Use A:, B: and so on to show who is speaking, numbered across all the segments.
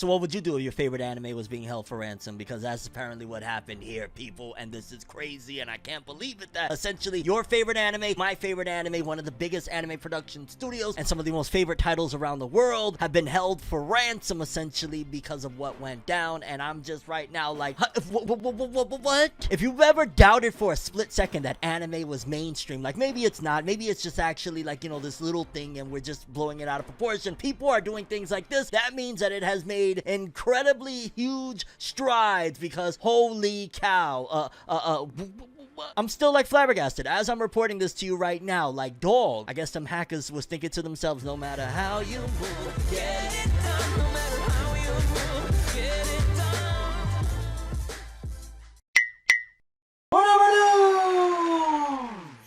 A: So what would you do if your favorite anime was being held for ransom? Because that's apparently what happened here, people, and this is crazy, and I can't believe it that essentially your favorite anime, my favorite anime, one of the biggest anime production studios, and some of the most favorite titles around the world have been held for ransom, essentially, because of what went down, and I'm just right now like, what? If you've ever doubted for a split second that anime was mainstream, like maybe it's not, maybe it's just actually like, you know, this little thing and we're just blowing it out of proportion, people are doing things like this, that means that it has made incredibly huge strides, because holy cow, I'm still like flabbergasted as I'm reporting this to you right now. Like, dog, I guess some hackers was thinking to themselves, no matter how you move, get it done, no matter how you move, get it done.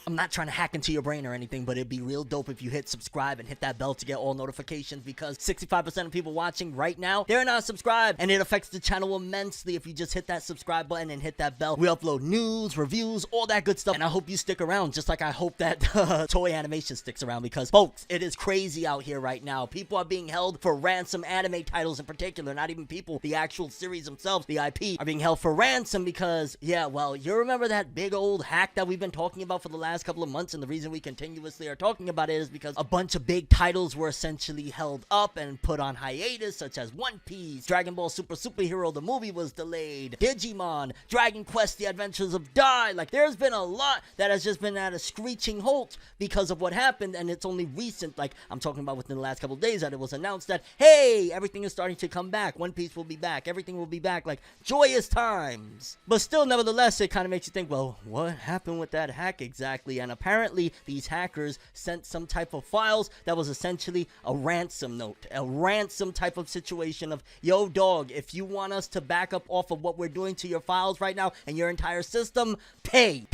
A: I'm not trying to hack into your brain or anything, but it'd be real dope if you hit subscribe and hit that bell to get all notifications, because 65% of people watching right now, they're not subscribed, and it affects the channel immensely if you just hit that subscribe button and hit that bell. We upload news, reviews, all that good stuff, and I hope you stick around, just like I hope that Toei Animation sticks around, because folks, it is crazy out here right now. People are being held for ransom, anime titles in particular, not even people, the actual series themselves, the IP, are being held for ransom because, yeah, well, you remember that big old hack that we've been talking about for the last couple of months, and the reason we continuously are talking about it is because a bunch of big titles were essentially held up and put on hiatus, such as One Piece, Dragon Ball Superhero, the movie was delayed, Digimon, Dragon Quest, The Adventures of Dai. Like, there's been a lot that has just been at a screeching halt because of what happened, and it's only recent, like I'm talking about within the last couple of days, that it was announced that, hey, everything is starting to come back, One Piece will be back, everything will be back, like joyous times. But still, nevertheless, it kind of makes you think, well, what happened with that hack exactly? And apparently these hackers sent some type of files that was essentially a ransom note, a ransom type of situation of, yo dog, if you want us to back up off of what we're doing to your files right now and your entire system, pay,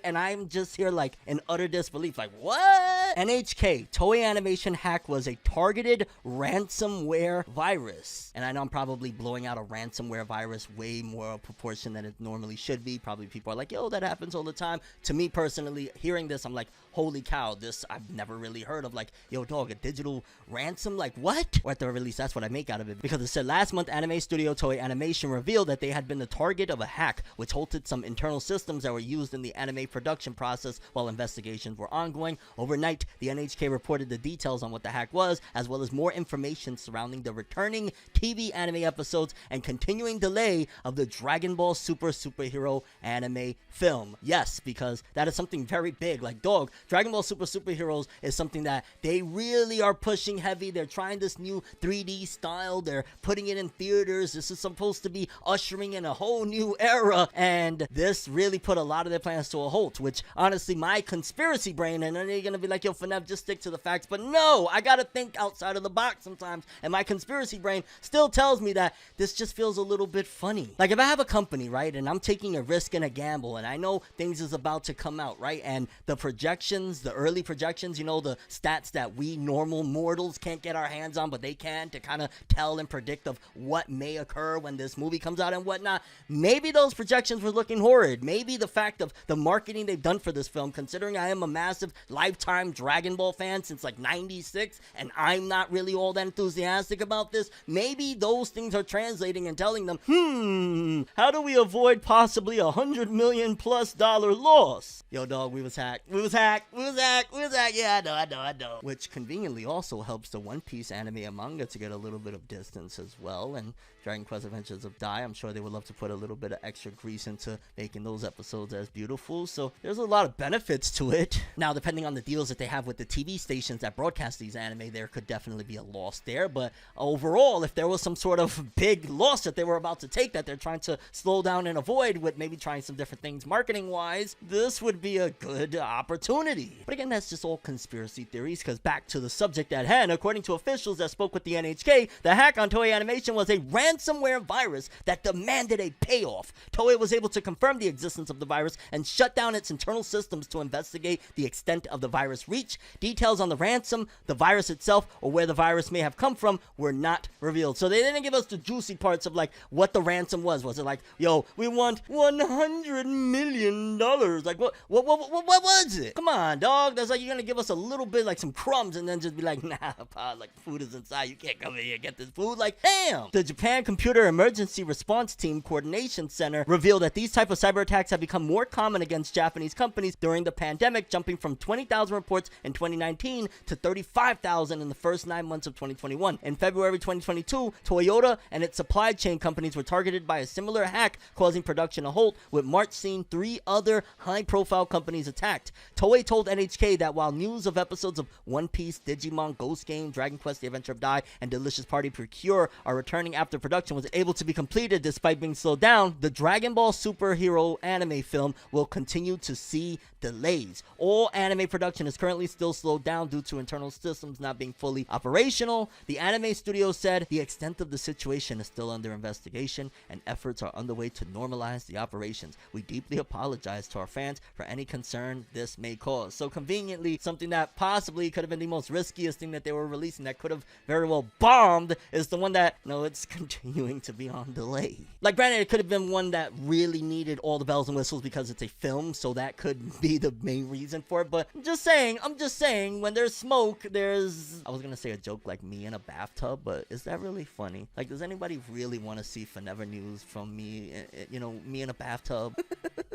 A: and I'm just here like in utter disbelief, like what? NHK, Toei Animation hack was a targeted ransomware virus, and I know I'm probably blowing out a ransomware virus way more proportion than it normally should be. Probably people are like, yo, that happens all the time. To me personally, hearing this, I'm like, holy cow, this I've never really heard of. Like, yo dog, a digital ransom, like what? Or at the very least, that's what I make out of it, because it said last month anime studio Toei Animation revealed that they had been the target of a hack which halted some internal systems that were used in the anime production process while investigations were ongoing. Overnight, the NHK reported the details on what the hack was, as well as more information surrounding the returning TV anime episodes and continuing delay of the Dragon Ball Superhero anime film. Yes, because that is something very big. Like, dog, Dragon Ball Superheroes is something that they really are pushing heavy. They're trying this new 3D style. They're putting it in theaters. This is supposed to be ushering in a whole new era, and this really put a lot of their plans to a halt, which honestly, my conspiracy brain, and then you're gonna be like, yo Funev, just stick to the facts, but no, I gotta think outside of the box sometimes, and my conspiracy brain still tells me that this just feels a little bit funny. Like, if I have a company, right, and I'm taking a risk and a gamble, and I know things is about to come out, right, and the projections, the early projections, you know, the stats that we normal mortals can't get our hands on, but they can, to kind of tell and predict of what may occur when this movie comes out and whatnot. Maybe those projections were looking horrid. Maybe the fact of the marketing they've done for this film, considering I am a massive lifetime Dragon Ball fan since like 96, and I'm not really all that enthusiastic about this, maybe those things are translating and telling them, how do we avoid possibly $100 million+ loss? Yo dog, we was hacked, yeah, I know. Which conveniently also helps the One Piece anime and manga to get a little bit of distance as well, and Dragon Quest Adventures of Dai, I'm sure they would love to put a little bit of extra grease into making those episodes as beautiful, so there's a lot of benefits to it. Now, depending on the deals that they have with the TV stations that broadcast these anime, there could definitely be a loss there, but overall, if there was some sort of big loss that they were about to take that they're trying to slow down and avoid with maybe trying some different things marketing-wise, this would be a good opportunity. But again, that's just all conspiracy theories, because back to the subject at hand, according to officials that spoke with the NHK, the hack on Toei Animation was a ransomware virus that demanded a payoff. Toei was able to confirm the existence of the virus and shut down its internal systems to investigate the extent of the virus reach. Details on the ransom, the virus itself, or where the virus may have come from were not revealed. So they didn't give us the juicy parts of like what the ransom was. Was it like, yo, we want $100 million? Like what was it? Come on, dog. That's like you're gonna give us a little bit, like some crumbs, and then just be like, nah, pa, like food is inside. You can't come in here and get this food. Like, damn. The Japan Computer Emergency Response Team Coordination Center revealed that these type of cyber attacks have become more common against Japanese companies during the pandemic, jumping from 20,000 reports in 2019 to 35,000 in the first 9 months of 2021. In February 2022, Toyota and its supply chain companies were targeted by a similar hack, causing production to halt, with March seeing 3 other high-profile companies attacked. Toei told NHK that while news of episodes of One Piece, Digimon, Ghost Game, Dragon Quest: The Adventure of Dai, and Delicious Party Precure are returning after production was able to be completed despite being slowed down, the Dragon Ball superhero anime film will continue to see delays. All anime production is currently still slowed down due to internal systems not being fully operational. The anime studio said the extent of the situation is still under investigation and efforts are underway to normalize the operations. We deeply apologize to our fans for any concern this may cause. So conveniently, something that possibly could have been the most riskiest thing that they were releasing that could have very well bombed is the one that, no, it's continuing to be on delay. Like, granted, it could have been one that really needed all the bells and whistles because it's a film, so that could be the main reason for it. But I'm just saying, when there's smoke, there's, I was gonna say a joke like me in a bathtub, but is that really funny? Like, does anybody really want to see FORNEVERNEWS from me, me in a bathtub?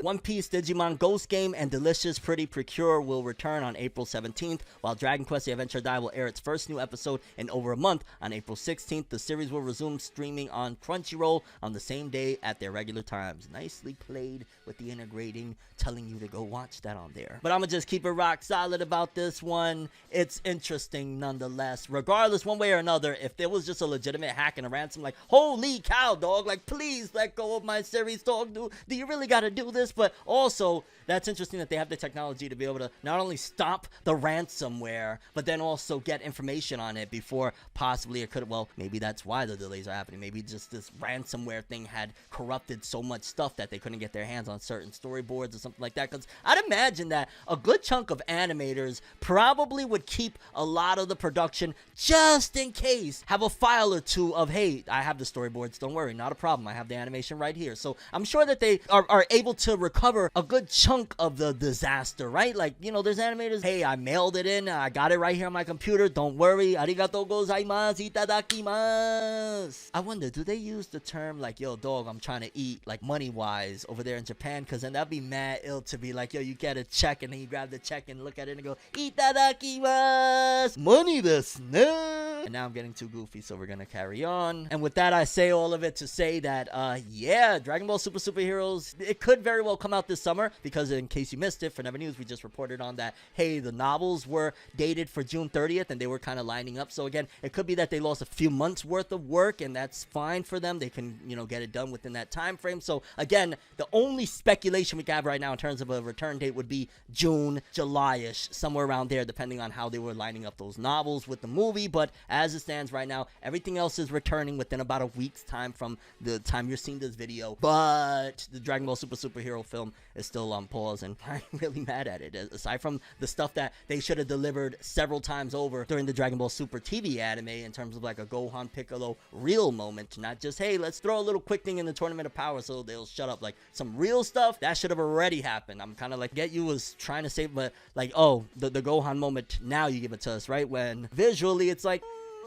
A: One Piece, Digimon, Ghost Game, and Delicious Pretty Precure will return on April 17th, while Dragon Quest: The Adventure of Dai will air its first new episode in over a month on April 16th. The series will resume streaming on Crunchyroll on the same day at their regular times. Nicely played with the integrating, telling you to go watch that on there. But I'm gonna just keep it rock solid about this one. It's interesting nonetheless. Regardless, one way or another, if there was just a legitimate hack and a ransom, like, holy cow, dog, like, please let go of my series, dog. Do you really gotta do this? But also, that's interesting that they have the technology to be able to not only stop the ransomware, but then also get information on it before possibly it could, well, maybe that's why the delays are happening. Maybe just this ransomware thing had corrupted so much stuff that they couldn't get their hands on certain storyboards or something like that. Because I'd imagine that a good chunk of animators probably would keep a lot of the production just in case, have a file or two of, hey, I have the storyboards, don't worry, not a problem, I have the animation right here. So I'm sure that they are able to recover a good chunk of the disaster, right? Like, there's animators, hey, I mailed it in, I got it right here on my computer, don't worry, arigatou gozaimasu, itadakimasu. I wonder, do they use the term like, yo, dog, I'm trying to eat, like, money-wise over there in Japan? Because then that'd be mad ill to be like, yo, you get a check, and then you grab the check and look at it and go, itadakimasu, money desu ne. And now I'm getting too goofy, so we're gonna carry on. And with that, I say all of it to say that, yeah, Dragon Ball Superheroes, it could very well come out this summer, because in case you missed it, FORNEVERNEWS, we just reported on that, hey, the novels were dated for June 30th, and they were kind of lining up. So again, it could be that they lost a few months worth of work, and that's fine for them. They can, get it done within that time frame. So again, the only speculation we have right now in terms of a return date would be June, July-ish, somewhere around there, depending on how they were lining up those novels with the movie. But as it stands right now, everything else is returning within about a week's time from the time you're seeing this video. But the Dragon Ball Superhero film is still on pause, and I'm really mad at it. Aside from the stuff that they should have delivered several times over during the Dragon Ball Super TV anime, in terms of like a Gohan Piccolo real moment, not just, hey, let's throw a little quick thing in the Tournament of Power so they'll shut up. Like, some real stuff that should have already happened. I'm kind of like, get you was trying to say, but like, oh, the Gohan moment, now you give it to us, right? When visually it's like,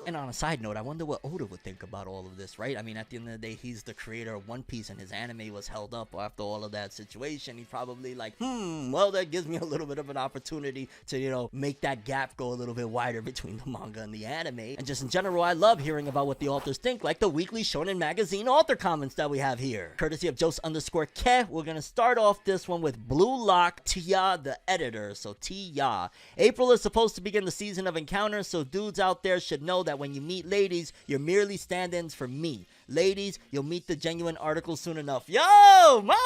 A: and on a side note, I wonder what Oda would think about all of this, right? I mean, at the end of the day, he's the creator of One Piece, and his anime was held up after all of that situation. He's probably like, well, that gives me a little bit of an opportunity to, make that gap go a little bit wider between the manga and the anime. And just in general, I love hearing about what the authors think, like the weekly Shonen Magazine author comments that we have here. Courtesy of Jose_Ke, we're going to start off this one with Blue Lock Tia, the editor. So Tia. April is supposed to begin the season of encounters, so dudes out there should know that when you meet ladies, you're merely stand-ins for me. Ladies, you'll meet the genuine article soon enough. Yo, my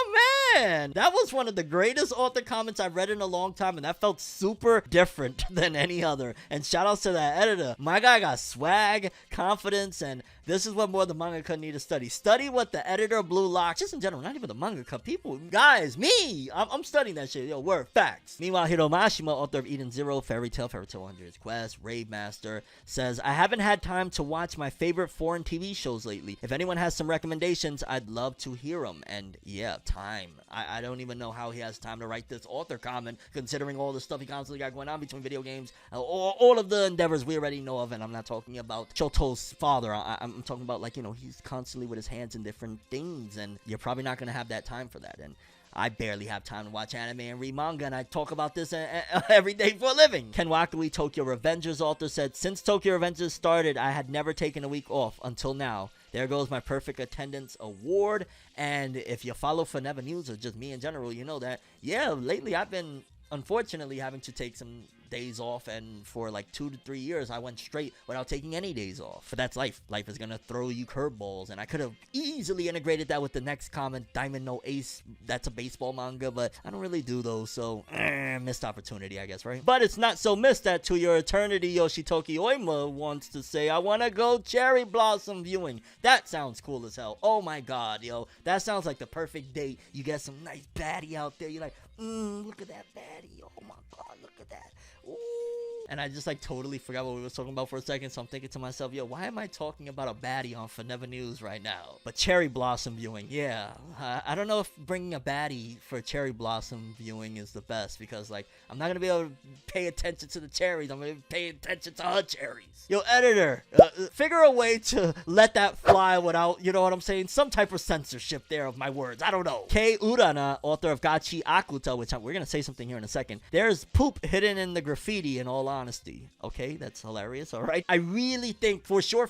A: man! That was one of the greatest author comments I've read in a long time, and that felt super different than any other. And shout outs to that editor. My guy got swag, confidence, and This is what more the mangaka need to study. Study what the editor of Blue Lock, just in general, not even the mangaka, people, guys, me, I'm studying that shit. Yo, word, facts. Meanwhile, Hiromashima, author of Eden Zero, Fairy Tail 100's Quest, Raid Master, says, I haven't had time to watch my favorite foreign TV shows lately. If anyone has some recommendations, I'd love to hear them. And yeah, time. I don't even know how he has time to write this author comment, considering all the stuff he constantly got going on between video games, all of the endeavors we already know of. And I'm not talking about Choto's father. I'm talking about, like, you know, he's constantly with his hands in different things, and you're probably not going to have that time for that. And I barely have time to watch anime and read manga, and I talk about this every day for a living. Ken Wakui, Tokyo Revengers author, said, since Tokyo Revengers started, I had never taken a week off until now. There goes my perfect attendance award. And if you follow FORNEVERNEWS or just me in general, you know that, yeah, lately I've been, unfortunately, having to take some days off, and for like 2 to 3 years I went straight without taking any days off. But that's life. Life is gonna throw you curveballs, and I could have easily integrated that with the next comment, Diamond No Ace. That's a baseball manga, but I don't really do those, so missed opportunity, I guess, right? But it's not so missed that To Your Eternity Yoshitoki Oima wants to say, I want to go cherry blossom viewing. That sounds cool as hell. Oh my god, yo, that sounds like the perfect date. You get some nice baddie out there, you're like, look at that baddie. Oh my god, look at that. Ooh. And I just like totally forgot what we were talking about for a second, so I'm thinking to myself, yo, why am I talking about a baddie on FORNEVERNEWS right now? But cherry blossom viewing, yeah. I don't know if bringing a baddie for cherry blossom viewing is the best, because like I'm not gonna be able to pay attention to the cherries. I'm gonna pay attention to her cherries. Yo, editor, figure a way to let that fly without, you know what I'm saying, some type of censorship there of my words. I don't know. Kei Urana, author of Gachi Akuta, which we're gonna say something here in a second. There's poop hidden in the graffiti, in all honesty. Okay, that's hilarious. All right, I really think for sure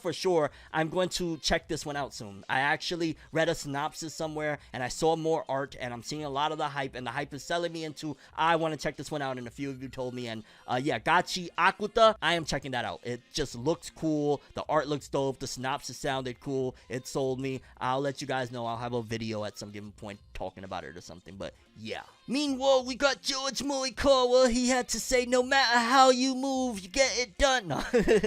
A: I'm going to check this one out soon. I actually read a synopsis somewhere, and I saw more art, and I'm seeing a lot of the hype, and the hype is selling me into, I want to check this one out, and a few of you told me. And yeah, Gachi Akuta, I am checking that out. It just looks cool, the art looks dope, the synopsis sounded cool, it sold me. I'll let you guys know. I'll have a video at some given point talking about it or something, but yeah. Meanwhile, we got George Morikawa. He had to say, no matter how you move, you get it done. No.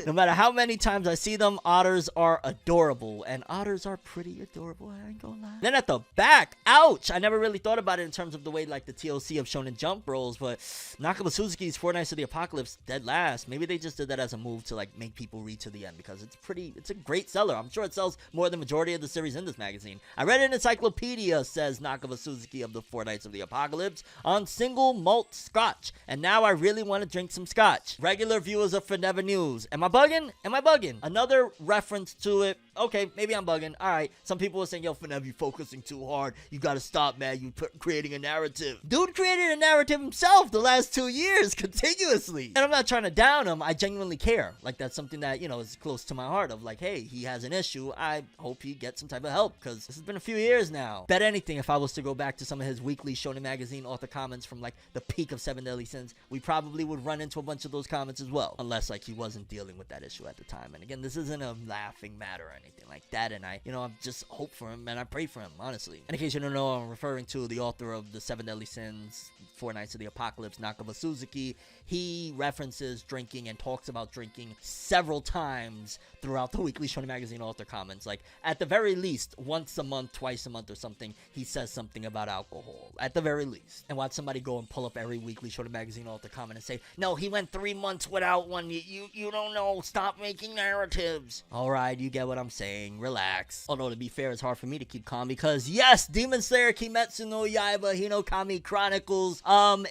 A: No matter how many times I see them, otters are adorable. And otters are pretty adorable, I ain't gonna lie. Then at the back, ouch! I never really thought about it in terms of the way like the TOC of Shonen Jump rolls, but Nakaba Suzuki's Four Nights of the Apocalypse dead last. Maybe they just did that as a move to like make people read to the end, because it's a great seller. I'm sure it sells more than the majority of the series in this magazine. I read an encyclopedia, says Nakaba Suzuki of the Four Nights of the Apocalypse, on single malt scotch, and now I really want to drink some scotch. Regular viewers of FORNEVERNEWS, am I bugging? Am I bugging? Another reference to it. Okay, maybe I'm bugging. Alright, some people are saying, yo, FORNEV, you focusing too hard. You gotta stop, man. You creating a narrative. Dude created a narrative himself the last 2 years continuously. And I'm not trying to down him. I genuinely care. Like, that's something that, you know, is close to my heart of like, hey, he has an issue. I hope he gets some type of help, because this has been a few years now. Bet anything, if I was to go back to some of his weekly Shonen Magazine author comments from like the peak of Seven Deadly Sins, we probably would run into a bunch of those comments as well, unless like he wasn't dealing with that issue at the time. And again, this isn't a laughing matter or anything like that, and I, you know, I just hope for him and I pray for him, honestly. And in case you don't know, I'm referring to the author of the Seven Deadly Sins, Four Nights of the Apocalypse, Nakaba Suzuki. He references drinking and talks about drinking several times throughout the weekly Shonen Magazine author comments. Like, at the very least, once a month, twice a month or something, he says something about alcohol. At the very least. And watch somebody go and pull up every weekly Shonen Magazine author comment and say, no, he went 3 months without one. You don't know. Stop making narratives. Alright, you get what I'm saying. Relax. Although, to be fair, it's hard for me to keep calm, because yes, Demon Slayer Kimetsu no Yaiba Hinokami Chronicles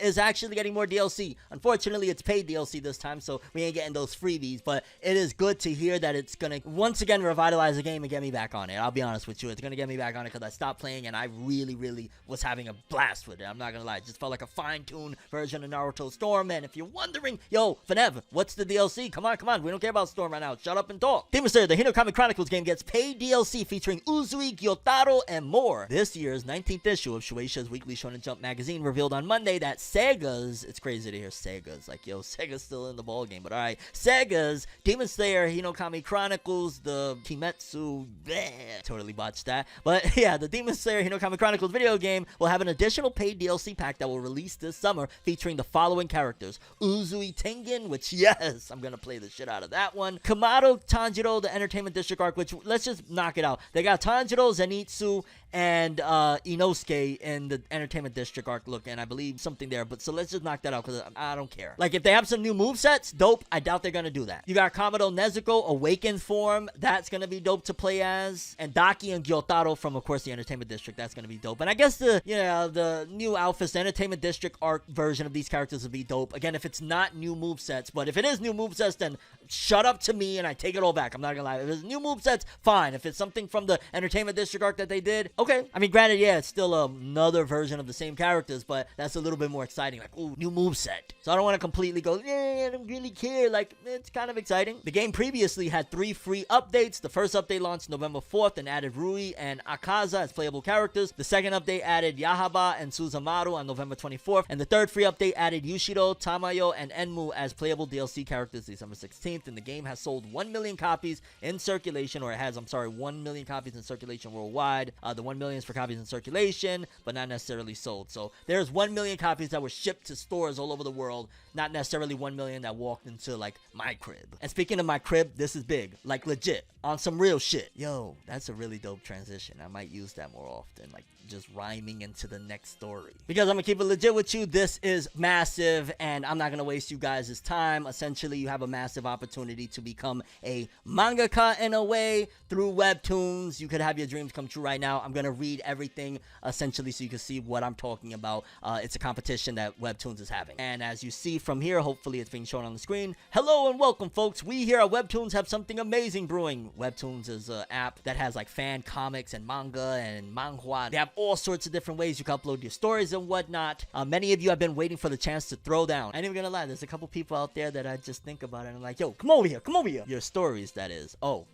A: is actually getting more DLC. Unfortunately, it's paid DLC this time, so we ain't getting those freebies, but it is good to hear that it's gonna once again revitalize the game and get me back on it. I'll be honest with you, it's gonna get me back on it, because I stopped playing and I really was having a blast with it. I'm not gonna lie, it just felt like a fine-tuned version of Naruto Storm. And if you're wondering, yo, FORNEV, what's the DLC? Come on, we don't care about Storm right now. Shut up and talk. Demon Slayer, the Hinokami Chronicles game, gets paid DLC featuring Uzui, Gyotaro, and more. This year's 19th issue of Shueisha's weekly Shonen Jump magazine revealed on Monday that Sega's, it's crazy to hear Sega's, like, yo, Sega's still in the ball game, but alright, Sega's Demon Slayer Hinokami Chronicles, the Kimetsu, bleh, totally botched that, but yeah, the Demon Slayer Hinokami Chronicles video game will have an additional paid DLC pack that will release this summer, featuring the following characters: Uzui Tengen Shingen, which, yes, I'm gonna play the shit out of that one. Kamado Tanjiro, the Entertainment District arc, which, let's just knock it out. They got Tanjiro, Zenitsu, and Inosuke in the Entertainment District arc look, and I believe something there, but so let's just knock that out, because I don't care. Like, if they have some new movesets, dope. I doubt they're gonna do that. You got Kamado Nezuko, Awakened form, that's gonna be dope to play as, and Daki and Gyotaro from, of course, the Entertainment District, that's gonna be dope. And I guess the new outfits, the Entertainment District arc version of these characters would be dope. Again, if it's not new movesets, but if it is new movesets, then shut up to me and I take it all back. I'm not gonna lie. If it's new movesets, fine. If it's something from the Entertainment District arc that they did, okay. I mean, granted, yeah, it's still another version of the same characters, but that's a little bit more exciting. Like, ooh, new moveset. So I don't want to completely go, yeah, I don't really care. Like, it's kind of exciting. The game previously had 3 free updates. The first update launched November 4th and added Rui and Akaza as playable characters. The second update added Yahaba and Suzumaru on November 24th. And the third free update added Yushiro, Tamayo, and Enmu as playable DLC characters December 16th. And the game has sold 1 million copies in circulation, or it has, 1 million copies in circulation worldwide. The 1 million is for copies in circulation, but not necessarily sold. So there's 1 million copies that were shipped to stores all over the world, not necessarily 1 million that walked into, like, my crib. And speaking of my crib, this is big. Like, legit. On some real shit. Yo, that's a really dope transition. I might use that more often. Like, just rhyming into the next story. Because I'm gonna keep it legit with you, this is massive, and I'm not gonna waste you guys' time. Essentially, you have a massive opportunity to become a mangaka in a way through Webtoons. You could have your dreams come true right now. I'm gonna read everything, essentially, so you can see what I'm talking about. It's a competition that Webtoons is having. And as you see from here, hopefully it's being shown on the screen. Hello and welcome, folks. We here at Webtoons have something amazing brewing. Webtoons is an app that has, like, fan comics and manga and manhwa. They have all sorts of different ways you can upload your stories and whatnot. Many of you have been waiting for the chance to throw down. I ain't even gonna lie, there's a couple people out there that I just think about it and I'm like, yo, come over here, come over here. Your stories, that is. Oh,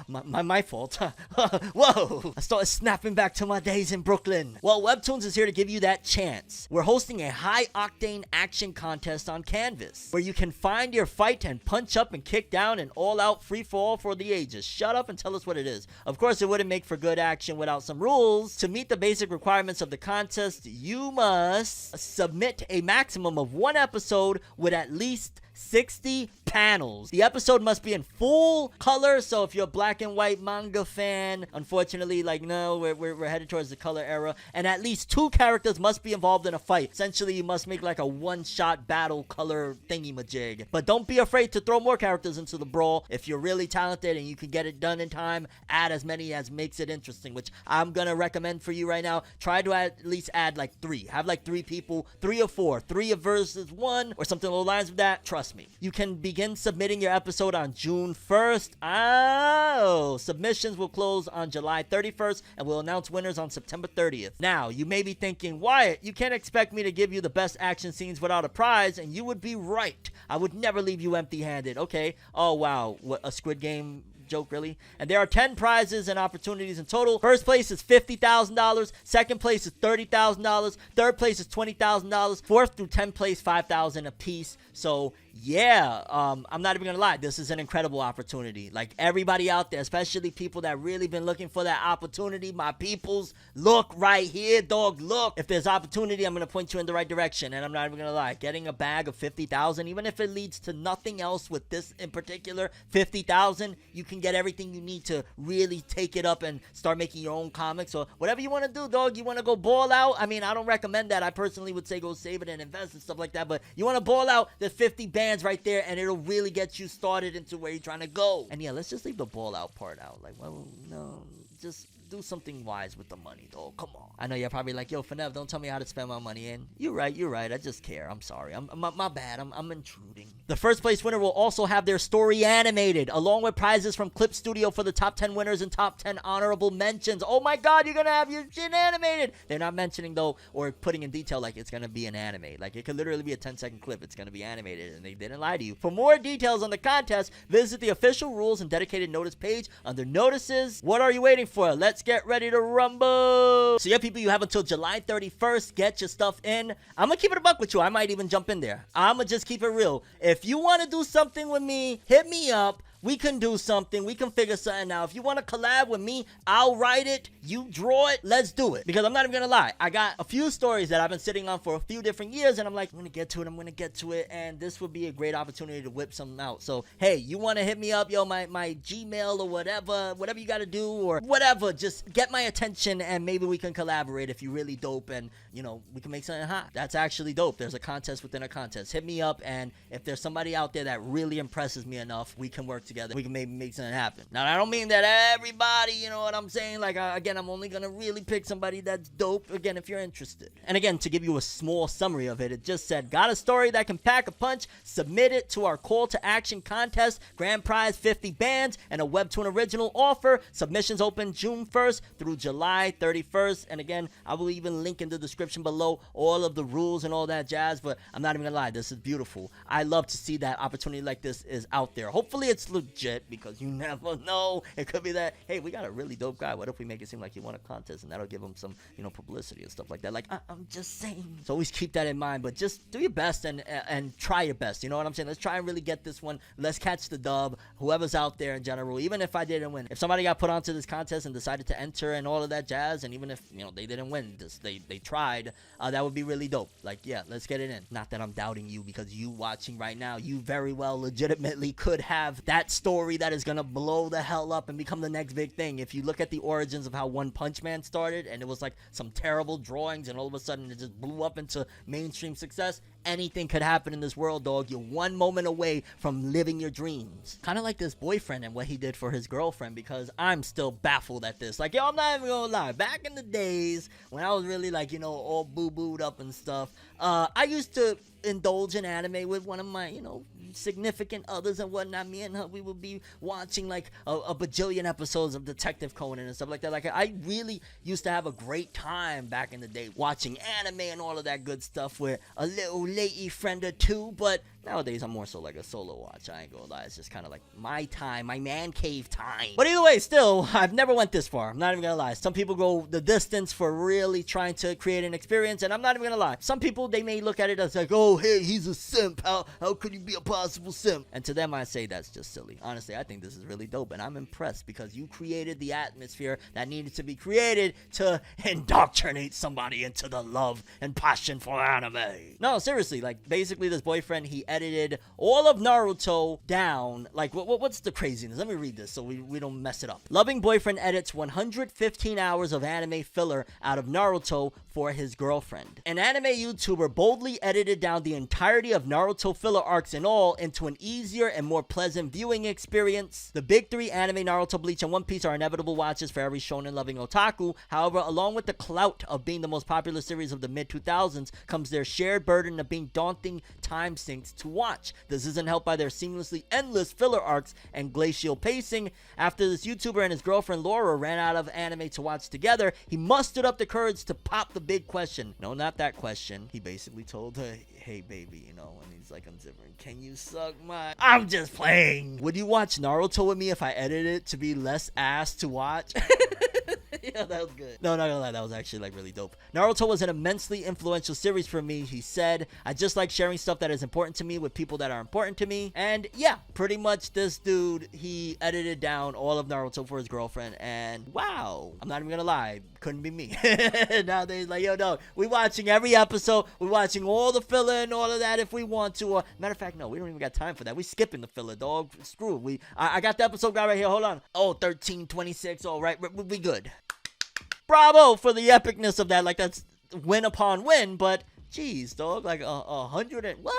A: my fault. Whoa, I started snapping back to my days in Brooklyn. Well, Webtoons is here to give you that chance. We're hosting a high-octane action contest on Canvas, where you can find your fight and punch up and kick down and all-out free-for-all for the ages. Shut up and tell us what it is. Of course, it wouldn't make for good action without some rules. To meet the basic requirements of the contest, you must submit a maximum of 1 episode with at least 60 panels. The episode must be in full color, so if you're a black and white manga fan, unfortunately, like, no, we're headed towards the color era, and at least 2 characters must be involved in a fight. Essentially, you must make like a one-shot battle color thingy-majig. But don't be afraid to throw more characters into the brawl. If you're really talented and you can get it done in time, add as many as makes it interesting, which I'm gonna recommend for you right now. Try to at least add like 3. Have like 3 people, 3 or 4, 3 versus 1, or something along the lines of that. Trust me. You can begin submitting your episode on June 1st. Oh, submissions will close on July 31st, and we'll announce winners on September 30th. Now, you may be thinking, Wyatt, you can't expect me to give you the best action scenes without a prize, and you would be right. I would never leave you empty-handed. Okay. Oh, wow. What, a Squid Game joke, really? And there are 10 prizes and opportunities in total. First place is $50,000. Second place is $30,000. Third place is $20,000. Fourth through 10th place, $5,000 apiece. So yeah, I'm not even gonna lie, this is an incredible opportunity. Like, everybody out there, especially people that really been looking for that opportunity, my peoples, look right here, dog, look. If there's opportunity, I'm gonna point you in the right direction. And I'm not even gonna lie, getting a bag of 50,000, even if it leads to nothing else with this in particular, 50,000, you can get everything you need to really take it up and start making your own comics or whatever you want to do, dog. You want to go ball out? I mean, I don't recommend that. I personally would say go save it and invest and stuff like that, but you want to ball out, there's 50 bands right there, and it'll really get you started into where you're trying to go. And yeah, let's just leave the ball out part out. Like, well, no, just do something wise with the money, though. Come on. I know you're probably like, yo, Fornev, don't tell me how to spend my money. And you're right. I just care. I'm sorry. My bad. I'm intruding. The first place winner will also have their story animated, along with prizes from Clip Studio for the top 10 winners and top 10 honorable mentions. Oh my God, you're gonna have your shit animated. They're not mentioning, though, or putting in detail like it's gonna be an anime. Like, it could literally be a 10-second clip. It's gonna be animated, and they didn't lie to you. For more details on the contest, visit the official rules and dedicated notice page under notices. What are you waiting for? Let's get ready to rumble. So yeah, people, you have until July 31st. Get your stuff in. I'm gonna keep it a buck with you. I might even jump in there. I'm gonna just keep it real. If you want to do something with me, hit me up. we can do something. We can figure something out. If you want to collab with me, I'll write it. You draw it. Let's do it. Because I'm not even gonna lie, I got a few stories that I've been sitting on for a few different years, and I'm like, I'm gonna get to it, and this would be a great opportunity to whip something out. So hey, you want to hit me up, yo, my Gmail or whatever you gotta do, or whatever, just get my attention, and maybe we can collaborate if you're really dope, and you know, we can make something hot. That's actually dope. There's a contest within a contest. Hit me up, and if there's somebody out there that really impresses me enough, we can work together. We can maybe make something happen. Now, I don't mean that everybody, you know what I'm saying? Like, again, I'm only gonna really pick somebody that's dope, again, if you're interested. And again, to give you a small summary of it, it just said, got a story that can pack a punch? Submit it to our call to action contest. Grand prize 50 bands and a Webtoon original offer. Submissions open June 1st through July 31st. And again, I will even link in the description below all of the rules and all that jazz, but I'm not even gonna lie, this is beautiful. I love to see that opportunity like this is out there. Hopefully it's legit, because you never know. It could be that, hey, we got a really dope guy. What if we make it seem like he won a contest, and that'll give him some, you know, publicity and stuff like that. Like, I'm just saying. So always keep that in mind, but just do your best and try your best. You know what I'm saying? Let's try and really get this one. Let's catch the dub. Whoever's out there in general, even if I didn't win, if somebody got put onto this contest and decided to enter and all of that jazz, and even if, you know, they didn't win, they tried, that would be really dope. Like, yeah, let's get it in. Not that I'm doubting you, because you watching right now, you very well legitimately could have that story that is gonna blow the hell up and become the next big thing. If you look at the origins of how One Punch Man started, and it was like some terrible drawings, and all of a sudden it just blew up into mainstream success, anything could happen in this world, dog. You're one moment away from living your dreams. Kind of like this boyfriend and what he did for his girlfriend, because I'm still baffled at this. Like, yo, I'm not even gonna lie, back in the days when I was really, like, you know, all boo-booed up and stuff, I used to indulge in anime with one of my, you know, significant others and whatnot. Me and her, we would be watching like a bajillion episodes of Detective Conan and stuff like that. Like, I really used to have a great time back in the day watching anime and all of that good stuff with a little lady friend or two, but nowadays I'm more so like a solo watch. I ain't gonna lie, it's just kind of like my time, my man cave time. But either way, still, I've never went this far. I'm not even gonna lie. Some people go the distance for really trying to create an experience, and I'm not even gonna lie. Some people, they may look at it as like, oh, hey, he's a simp. How could he be a possible simp? And to them, I say that's just silly. Honestly, I think this is really dope, and I'm impressed, because you created the atmosphere that needed to be created to indoctrinate somebody into the love and passion for anime. No, seriously, like, basically this boyfriend, he edited all of Naruto down. Like, what's the craziness? Let me read this so we don't mess it up. Loving boyfriend edits 115 hours of anime filler out of Naruto for his girlfriend. An anime YouTuber boldly edited down the entirety of Naruto filler arcs and all into an easier and more pleasant viewing experience. The big three, anime, Naruto, Bleach, and One Piece, are inevitable watches for every shonen loving otaku. However, along with the clout of being the most popular series of the mid-2000s comes their shared burden of being daunting time sinks to watch. This isn't helped by their seamlessly endless filler arcs and glacial pacing. After this YouTuber and his girlfriend Laura ran out of anime to watch together, he mustered up the courage to pop the big question. No, not that question. He basically told her, hey baby, you know, and he's like, unzippering, can you suck my... I'm just playing. Would you watch Naruto with me if I edited it to be less ass to watch? Yeah, that was good. No, not gonna lie, that was actually like really dope. Naruto was an immensely influential series for me, he said. I just like sharing stuff that is important to me with people that are important to me. And yeah, pretty much this dude, he edited down all of Naruto for his girlfriend, and wow, I'm not even gonna lie, couldn't be me. Nowadays, like, yo, dog, we watching every episode, we watching all the filler and all of that if we want to. Matter of fact, no, we don't even got time for that. We skipping the filler, dog. Screw it. I got the episode guy right here. Hold on. Oh, 13:26. All right, we good. Bravo for the epicness of that. Like, that's win upon win, but geez, dog, like 100 and what?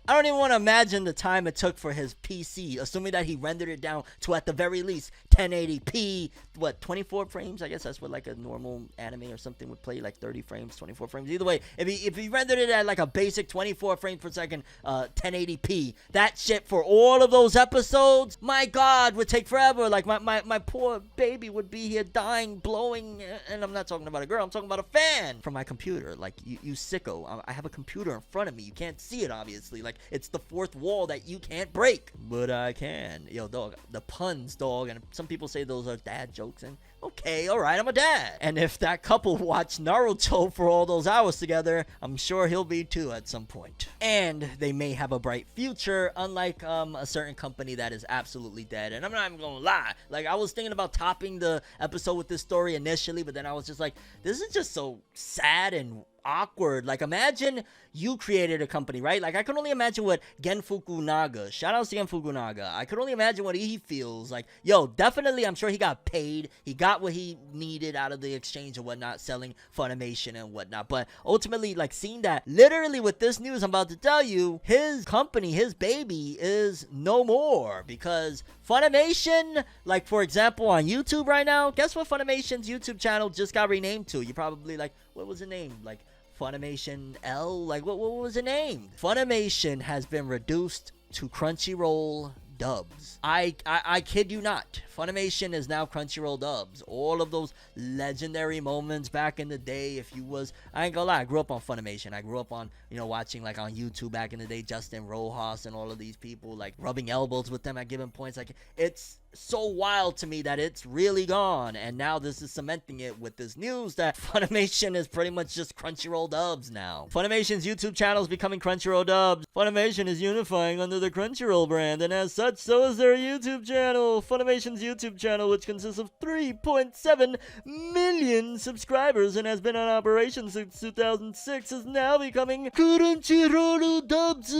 A: I don't even want to imagine the time it took for his PC, assuming that he rendered it down to, at the very least, 1080p, what, 24 frames? I guess that's what, like, a normal anime or something would play, like 30 frames, 24 frames. Either way, if he rendered it at, like, a basic 24 frames per second, 1080p, that shit for all of those episodes, my God, would take forever. Like, my poor baby would be here dying, blowing, and I'm not talking about a girl, I'm talking about a fan from my computer. Like, you sicko. I have a computer in front of me. You can't see it, obviously. Like, it's the fourth wall that you can't break. But I can. Yo, dog, the puns, dog, and some some people say those are dad jokes, and okay, alright, I'm a dad. And if that couple watched Naruto for all those hours together, I'm sure he'll be too at some point. And they may have a bright future, unlike a certain company that is absolutely dead. And I'm not even gonna lie, like, I was thinking about topping the episode with this story initially, but then I was just like, this is just so sad and awkward. Like, imagine you created a company, right? Like, I can only imagine what Gen Fukunaga, shout out to Gen Fukunaga, I could only imagine what he feels like. Yo, definitely, I'm sure he got paid, he got what he needed out of the exchange and whatnot, selling Funimation and whatnot. But ultimately, like, seeing that literally with this news I'm about to tell you, his company, his baby is no more, because Funimation, like, for example, on YouTube right now, guess what Funimation's YouTube channel just got renamed to? You're probably like, what was the name? Like, Funimation L? Like, what was the name? Funimation has been reduced to Crunchyroll dubs. I kid you not. Funimation is now Crunchyroll dubs. All of those legendary moments back in the day, if you was, I ain't gonna lie, I grew up on Funimation. I grew up on, you know, watching, like, on YouTube back in the day, Justin Rojas and all of these people, like, rubbing elbows with them at given points. Like, it's so wild to me that it's really gone, and now this is cementing it with this news that Funimation is pretty much just Crunchyroll dubs now. Funimation's YouTube channel is becoming Crunchyroll dubs. Funimation is unifying under the Crunchyroll brand, and as such, so is their YouTube channel. Funimation's YouTube channel, which consists of 3.7 million subscribers and has been in operation since 2006, is now becoming Crunchyroll dubs.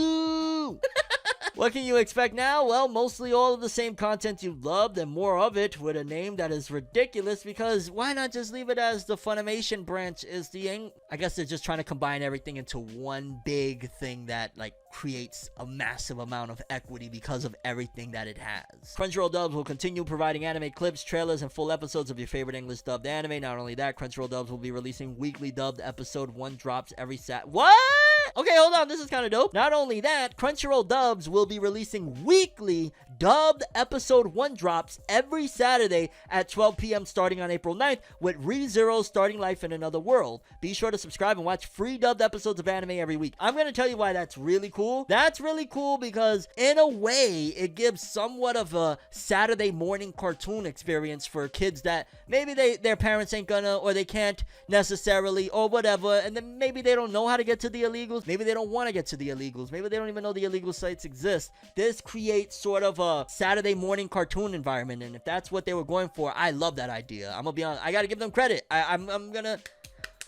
A: What can you expect now? Well, mostly all of the same content you loved and more of it with a name that is ridiculous, because why not just leave it as the Funimation branch is the I guess they're just trying to combine everything into one big thing that, like, creates a massive amount of equity because of everything that it has. Crunchyroll dubs will continue providing anime clips, trailers, and full episodes of your favorite English dubbed anime. Not only that, Crunchyroll dubs will be releasing weekly dubbed episode 1 drops every What? Okay, hold on, this is kind of dope. Not only that, Crunchyroll dubs will be releasing weekly dubbed episode 1 drops every Saturday at 12 p.m. starting on April 9th, with ReZero starting life in another world. Be sure to subscribe and watch free dubbed episodes of anime every week. I'm going to tell you why that's really cool. That's really cool because, in a way, it gives somewhat of a Saturday morning cartoon experience for kids that maybe their parents ain't gonna, or they can't necessarily, or whatever, and then maybe they don't know how to get to the illegals. Maybe they don't want to get to the illegals. Maybe they don't even know the illegal sites exist. This creates sort of a Saturday morning cartoon environment, and if that's what they were going for, I love that idea. I'm gonna be honest, I gotta give them credit. I'm gonna...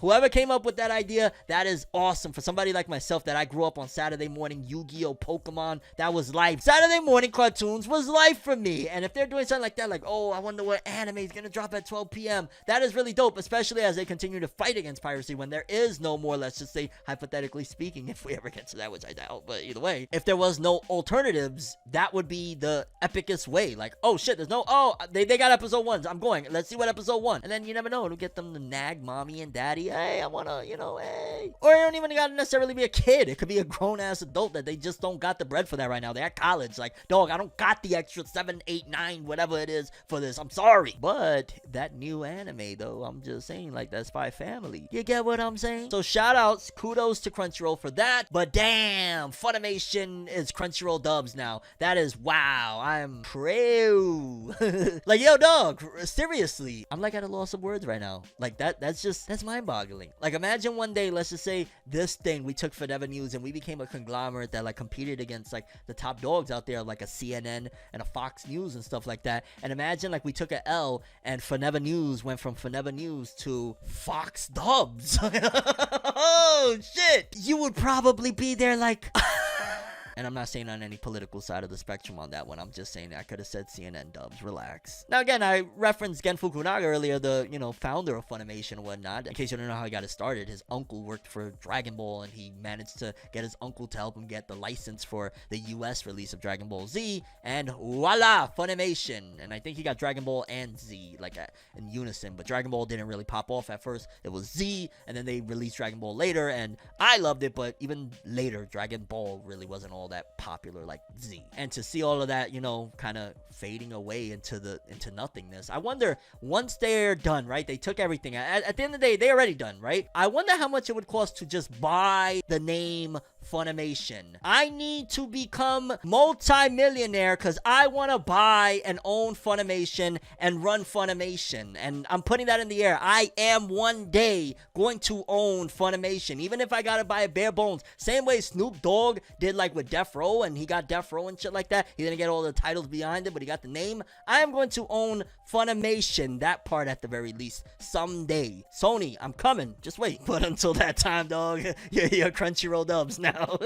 A: Whoever came up with that idea, that is awesome. For somebody like myself that I grew up on Saturday morning Yu-Gi-Oh! Pokemon, that was life. Saturday morning cartoons was life for me. And if they're doing something like that, like, oh, I wonder what anime is going to drop at 12 p.m., that is really dope, especially as they continue to fight against piracy when there is no more, let's just say, hypothetically speaking, if we ever get to that, which I doubt, but either way, if there was no alternatives, that would be the epicest way. Like, oh shit, there's no, oh, they got episode 1s, I'm going, let's see what episode 1. And then you never know, it'll get them to nag mommy and daddy. Hey, I wanna, you know, hey. Or it don't even gotta necessarily be a kid. It could be a grown-ass adult that they just don't got the bread for that right now. They're at college. Like, dog, I don't got the extra 7, 8, 9, whatever it is for this. I'm sorry. But that new anime, though, I'm just saying, like, that's Spy Family. You get what I'm saying? So, shout-outs, kudos to Crunchyroll for that. But damn, Funimation is Crunchyroll dubs now. That is, wow. I'm proud. Like, yo, dog, seriously. I'm, like, at a loss of words right now. Like, that's mind-boggling. Like, imagine one day, let's just say this thing, we took FORNEVERNEWS and we became a conglomerate that, like, competed against, like, the top dogs out there, like a CNN and a Fox News and stuff like that. And imagine, like, we took a L and FORNEVERNEWS went from FORNEVERNEWS to Fox Dubs. Oh, shit. You would probably be there, like... And I'm not saying on any political side of the spectrum on that one. I'm just saying I could have said CNN dubs. Relax. Now, again, I referenced Gen Fukunaga earlier, the, you know, founder of Funimation and whatnot. In case you don't know how he got it started, his uncle worked for Dragon Ball, and he managed to get his uncle to help him get the license for the US release of Dragon Ball Z. And voila, Funimation. And I think he got Dragon Ball and Z, like, in unison. But Dragon Ball didn't really pop off at first. It was Z, and then they released Dragon Ball later, and I loved it, but even later, Dragon Ball really wasn't all that popular like Z. And to see all of that, you know, kind of fading away into nothingness, I wonder, once they're done, right, they took everything at the end of the day, they're already done, right? I wonder how much it would cost to just buy the name Funimation. I need to become multi-millionaire because I want to buy and own Funimation and run Funimation. And I'm putting that in the air. I am one day going to own Funimation, even if I gotta buy a bare bones. Same way Snoop Dogg did like with Death Row, and he got Death Row and shit like that. He didn't get all the titles behind it, but he got the name. I am going to own Funimation, that part at the very least, someday. Sony, I'm coming. Just wait. But until that time, dog, you're Crunchyroll dubs now.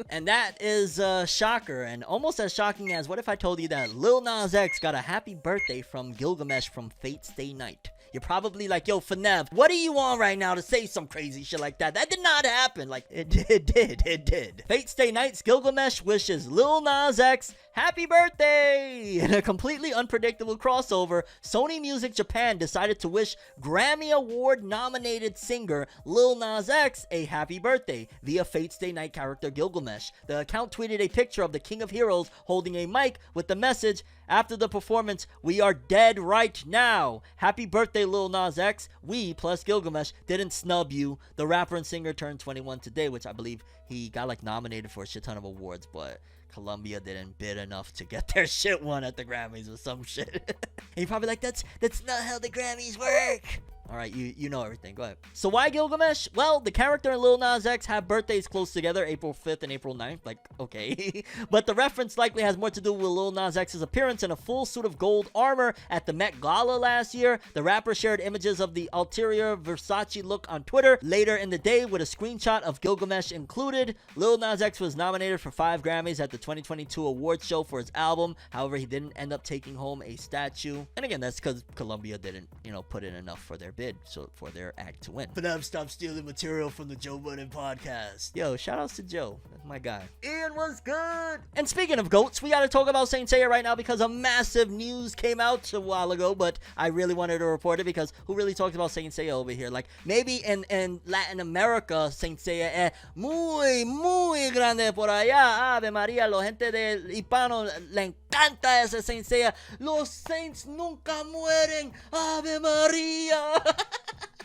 A: And that is a shocker, and almost as shocking as what if I told you that Lil Nas X got a happy birthday from Gilgamesh from Fate Stay Night. You're probably like, yo, Fenev, what are you on right now to say some crazy shit like that? That did not happen. Like, it did. Fate Stay Night's Gilgamesh wishes Lil Nas X happy birthday! In a completely unpredictable crossover, Sony Music Japan decided to wish Grammy Award-nominated singer Lil Nas X a happy birthday via Fate Stay Night character Gilgamesh. The account tweeted a picture of the King of Heroes holding a mic with the message, "After the performance, we are dead right now. Happy birthday, Lil Nas X. We, plus Gilgamesh, didn't snub you." The rapper and singer turned 21 today, which I believe he got like nominated for a shit ton of awards, but Columbia didn't bid enough to get their shit won at the Grammys or some shit. And you're probably like, that's not how the Grammys work. Alright, you know everything. Go ahead. So why Gilgamesh? Well, the character and Lil Nas X have birthdays close together, April 5th and April 9th. Like, okay. But the reference likely has more to do with Lil Nas X's appearance in a full suit of gold armor at the Met Gala last year. The rapper shared images of the ulterior Versace look on Twitter later in the day with a screenshot of Gilgamesh included. Lil Nas X was nominated for 5 Grammys at the 2022 awards show for his album. However, he didn't end up taking home a statue. And again, that's because Columbia didn't, put in enough for their bid. So for their act to win. But now stop stealing material from the Joe Budden podcast. Yo, shout outs to Joe. That's my guy. Ian was good. And speaking of goats, we gotta talk about Saint Seiya right now because a massive news came out a while ago, but I really wanted to report it because who really talks about Saint Seiya over here? Like, maybe in Latin America, Saint Seiya es muy grande por allá. Ave María, la gente del hispano le encanta ese Saint Seiya. Los Saints nunca mueren. Ave María.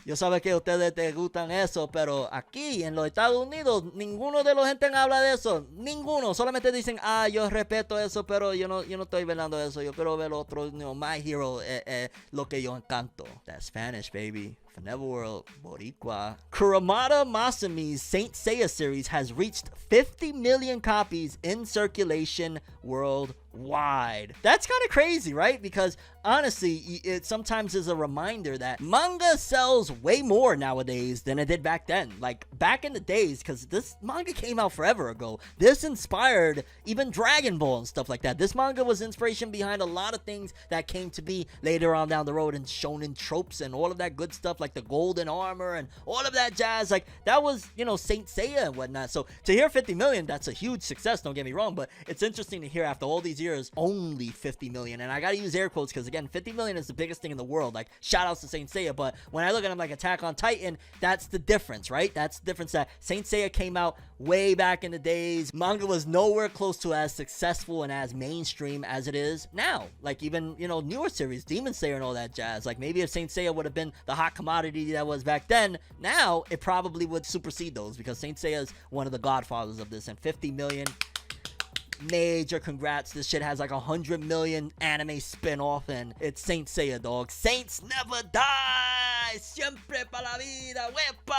A: Yo sabe que ustedes te gustan eso, pero aquí en los Estados Unidos ninguno de los gente habla de eso, ninguno, solamente dicen, yo respeto eso, pero yo no estoy velando eso, yo quiero ver otro, my hero, lo que yo encanto. That's Spanish, baby. Neverworld, Boricua. Kuramada Masami's Saint Seiya series has reached 50 million copies in circulation worldwide. That's kind of crazy, right? Because honestly, it sometimes is a reminder that manga sells way more nowadays than it did back then. Like back in the days, because this manga came out forever ago. This inspired even Dragon Ball and stuff like that. This manga was inspiration behind a lot of things that came to be later on down the road in shonen tropes and all of that good stuff, like the golden armor and all of that jazz. Like that was, Saint Seiya and whatnot. So to hear 50 million, that's a huge success, don't get me wrong, but it's interesting to hear after all these years, only 50 million. And I gotta use air quotes because again, 50 million is the biggest thing in the world. Like shout outs to Saint Seiya, but when I look at them like Attack on Titan, that's the difference, right? That's the difference, that Saint Seiya came out way back in the days. Manga was nowhere close to as successful and as mainstream as it is now. Like even, newer series, Demon Slayer and all that jazz. Like maybe if Saint Seiya would have been the hot commodity that was back then, now it probably would supersede those because Saint Seiya is one of the godfathers of this, and 50 million, major congrats. This shit has like 100 million anime spin-off, and it's Saint Seiya, dog. Saints never die, siempre pa la vida, wepa.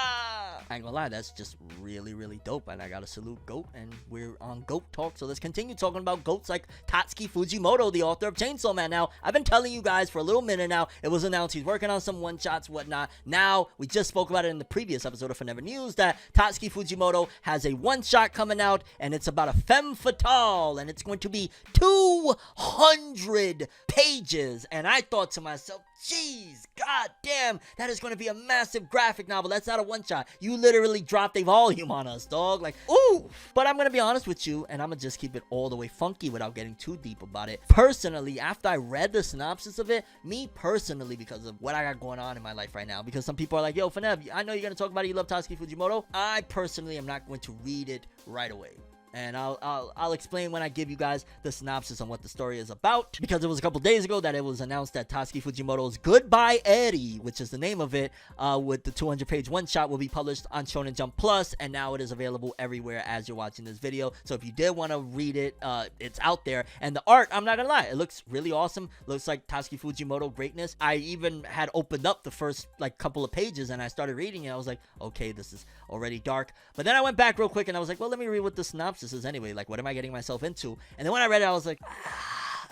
A: I ain't gonna lie, that's just really, really dope, and I gotta salute GOAT, and we're on GOAT Talk, so let's continue talking about GOATs like Tatsuki Fujimoto, the author of Chainsaw Man. Now, I've been telling you guys for a little minute now, it was announced he's working on some one-shots, whatnot. Now, we just spoke about it in the previous episode of FORNEVER News, that Tatsuki Fujimoto has a one-shot coming out, and it's about a femme fatale, and it's going to be 200 pages, and I thought to myself, jeez, god damn, that is going to be a massive graphic novel. That's not a one-shot. You literally dropped a volume on us, dog. Like, ooh. But I'm going to be honest with you, and I'm going to just keep it all the way funky without getting too deep about it. Personally, after I read the synopsis of it, me personally, because of what I got going on in my life right now, because some people are like, yo, Fenev, I know you're going to talk about it, you love Tatsuki Fujimoto. I personally am not going to read it right away. And I'll explain when I give you guys the synopsis on what the story is about, because it was a couple days ago that it was announced that Tatsuki Fujimoto's Goodbye Eri, which is the name of it, with the 200-page one-shot, will be published on Shonen Jump Plus, and now it is available everywhere as you're watching this video. So if you did want to read it, it's out there. And the art, I'm not gonna lie, it looks really awesome. Looks like Tatsuki Fujimoto greatness. I even had opened up the first like couple of pages and I started reading it. I was like, okay, this is already dark. But then I went back real quick and I was like, well, let me read what the synopsis is anyway. Like, what am I getting myself into? And then when I read it, I was like,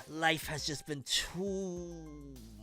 A: life has just been too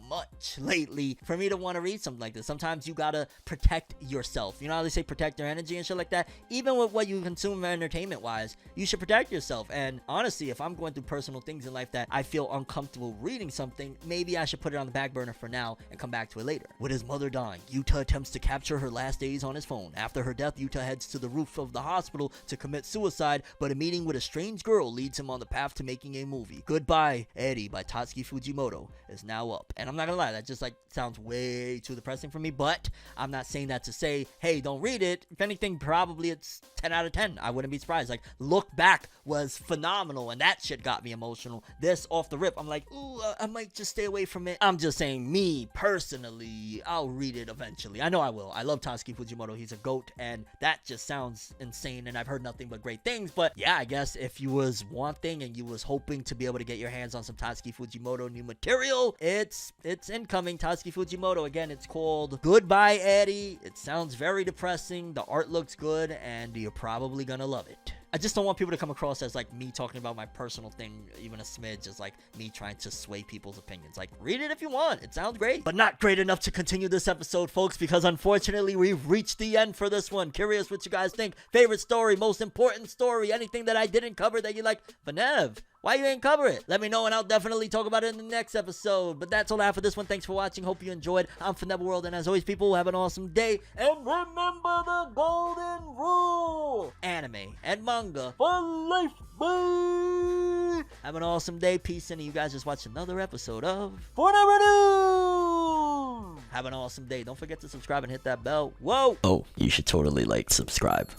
A: much lately for me to want to read something like this. Sometimes you gotta protect yourself. You know how they say protect your energy and shit like that? Even with what you consume entertainment wise, you should protect yourself. And honestly, if I'm going through personal things in life that I feel uncomfortable reading something, maybe I should put it on the back burner for now and come back to it later. With his mother dying, Yuta attempts to capture her last days on his phone. After her death, Yuta heads to the roof of the hospital to commit suicide, but a meeting with a strange girl leads him on the path to making a movie. Goodbye Eri by Tatsuki Fujimoto is now up. And I'm not gonna lie, that just like sounds way too depressing for me, but I'm not saying that to say, hey, don't read it. If anything, probably it's 10 out of 10. I wouldn't be surprised. Like, Look Back was phenomenal, and that shit got me emotional. This, off the rip, I'm like, ooh, I might just stay away from it. I'm just saying, me, personally, I'll read it eventually. I know I will. I love Tatsuki Fujimoto. He's a goat, and that just sounds insane, and I've heard nothing but great things. But yeah, I guess if you was wanting and you was hoping to be able to get your hands on some Tatsuki Fujimoto new material, it's incoming. Tatsuki Fujimoto, again, it's called Goodbye Eri. It sounds very depressing. The art looks good, and you're probably gonna love it. I just don't want people to come across as like me talking about my personal thing, even a smidge, as like me trying to sway people's opinions. Like, read it if you want. It sounds great, but not great enough to continue this episode, folks, because unfortunately we've reached the end for this one. Curious what you guys think. Favorite story, most important story, anything that I didn't cover that you like. Funev, why you ain't cover it? Let me know and I'll definitely talk about it in the next episode. But that's all I have for this one. Thanks for watching. Hope you enjoyed. I'm FORNEVERWORLD, and as always, people, have an awesome day. And remember the golden rule: anime and manga for life. Bye. Have an awesome day. Peace, and you guys just watched another episode of FORNEVERNEWS. Have an awesome day. Don't forget to subscribe and hit that bell. Whoa. Oh, you should totally like subscribe.